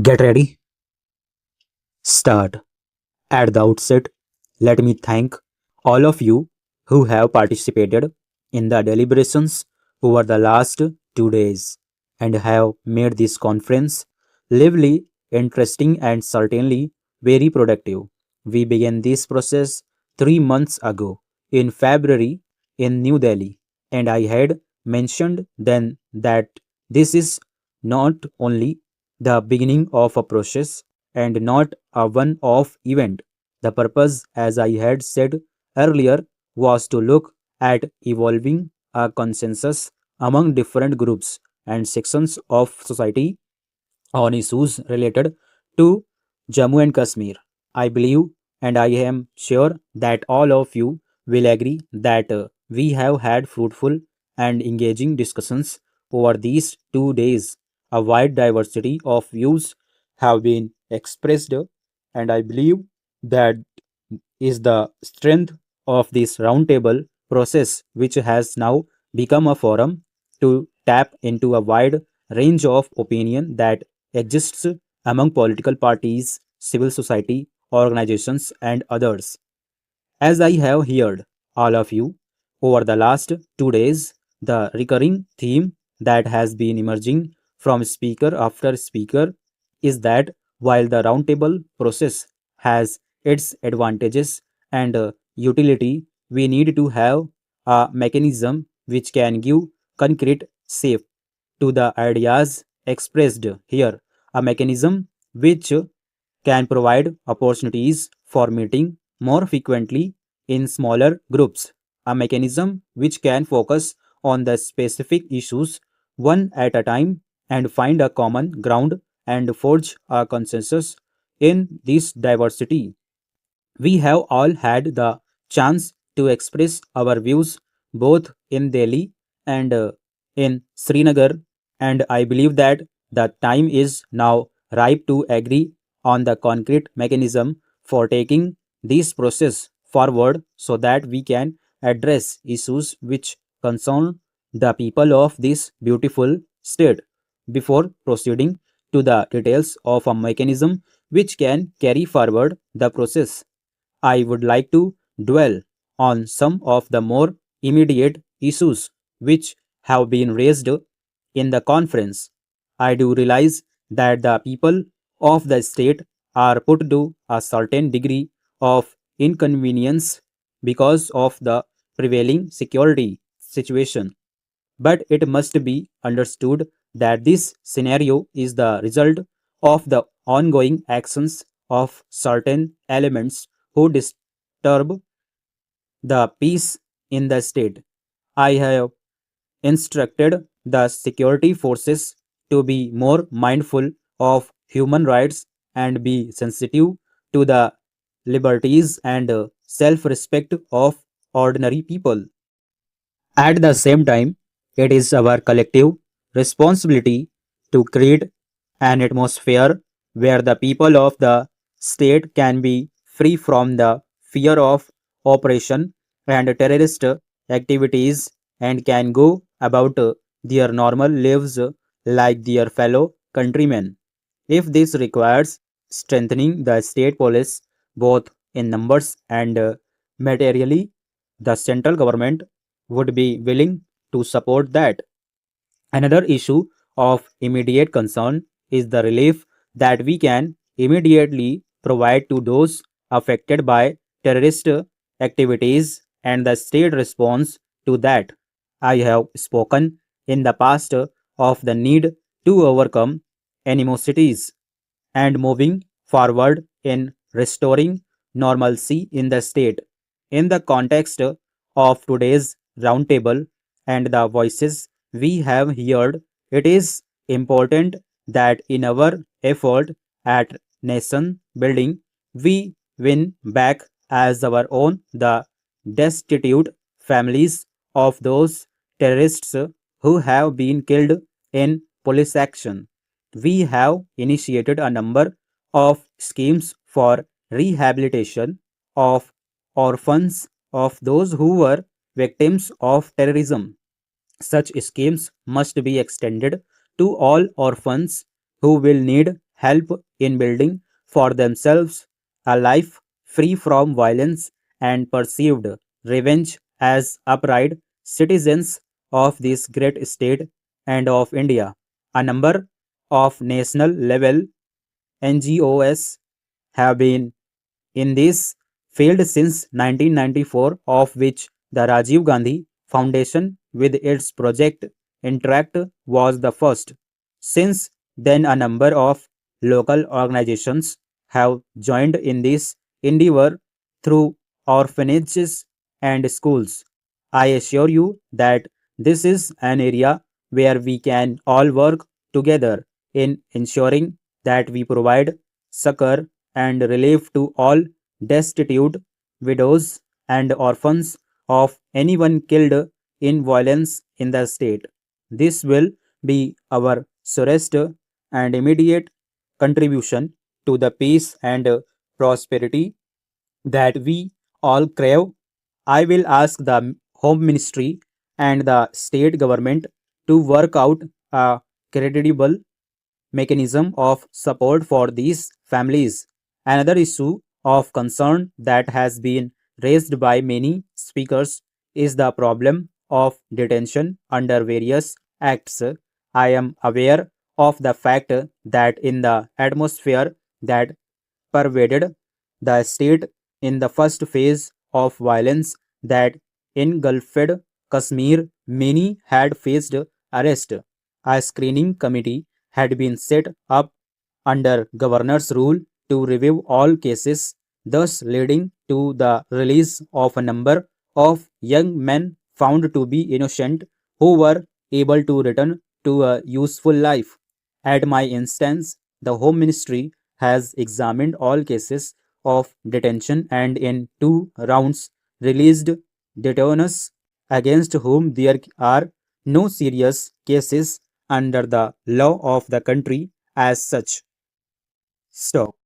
Get ready, start. At the outset, let me thank all of you who have participated in the deliberations over the last 2 days and have made this conference lively, interesting, and certainly very productive. We began this process 3 months ago in February in New Delhi, and I had mentioned then that this is not only the beginning of a process and not a one off event. The purpose, as I had said earlier, was to look at evolving a consensus among different groups and sections of society on issues related to Jammu and Kashmir. I believe and I am sure that all of you will agree that we have had fruitful and engaging discussions over these 2 days. A wide diversity of views have been expressed, and I believe that is the strength of this roundtable process, which has now become a forum to tap into a wide range of opinion that exists among political parties, civil society, organizations, and others. As I have heard all of you over the last 2 days, the recurring theme that has been emerging from speaker after speaker is that while the roundtable process has its advantages and utility, we need to have a mechanism which can give concrete shape to the ideas expressed here, a mechanism which can provide opportunities for meeting more frequently in smaller groups, a mechanism which can focus on the specific issues one at a time and find a common ground and forge a consensus in this diversity. We have all had the chance to express our views both in Delhi and in Srinagar, and I believe that the time is now ripe to agree on the concrete mechanism for taking this process forward so that we can address issues which concern the people of this beautiful state. Before proceeding to the details of a mechanism which can carry forward the process, I would like to dwell on some of the more immediate issues which have been raised in the conference. I do realize that the people of the state are put to a certain degree of inconvenience because of the prevailing security situation, but it must be understood that this scenario is the result of the ongoing actions of certain elements who disturb the peace in the state. I have instructed the security forces to be more mindful of human rights and be sensitive to the liberties and self respect of ordinary people. At the same time, it is our collective responsibility to create an atmosphere where the people of the state can be free from the fear of oppression and terrorist activities and can go about their normal lives like their fellow countrymen. If this requires strengthening the state police both in numbers and materially, the central government would be willing to support that. Another issue of immediate concern is the relief that we can immediately provide to those affected by terrorist activities and the state response to that. I have spoken in the past of the need to overcome animosities and moving forward in restoring normalcy in the state. In the context of today's roundtable and the voices we have heard, it is important that in our effort at nation building, we win back as our own the destitute families of those terrorists who have been killed in police action. We have initiated a number of schemes for rehabilitation of orphans of those who were victims of terrorism. Such schemes must be extended to all orphans who will need help in building for themselves a life free from violence and perceived revenge as upright citizens of this great state and of India. A number of national level NGOs have been in this field since 1994, of which the Rajiv Gandhi Foundation with its project Interact was the first. Since then, a number of local organizations have joined in this endeavor through orphanages and schools. I assure you that this is an area where we can all work together in ensuring that we provide succor and relief to all destitute widows and orphans of anyone killed in violence in the state. This will be our surest and immediate contribution to the peace and prosperity that we all crave. I will ask the Home Ministry and the state government to work out a credible mechanism of support for these families. Another issue of concern that has been raised by many speakers is the problem of detention under various acts. I am aware of the fact that in the atmosphere that pervaded the state in the first phase of violence that engulfed Kashmir, many had faced arrest. A screening committee had been set up under governor's rule to review all cases, thus leading to the release of a number of young men found to be innocent who were able to return to a useful life. At my instance, the Home Ministry has examined all cases of detention and in two rounds released detainees against whom there are no serious cases under the law of the country as such. Stop.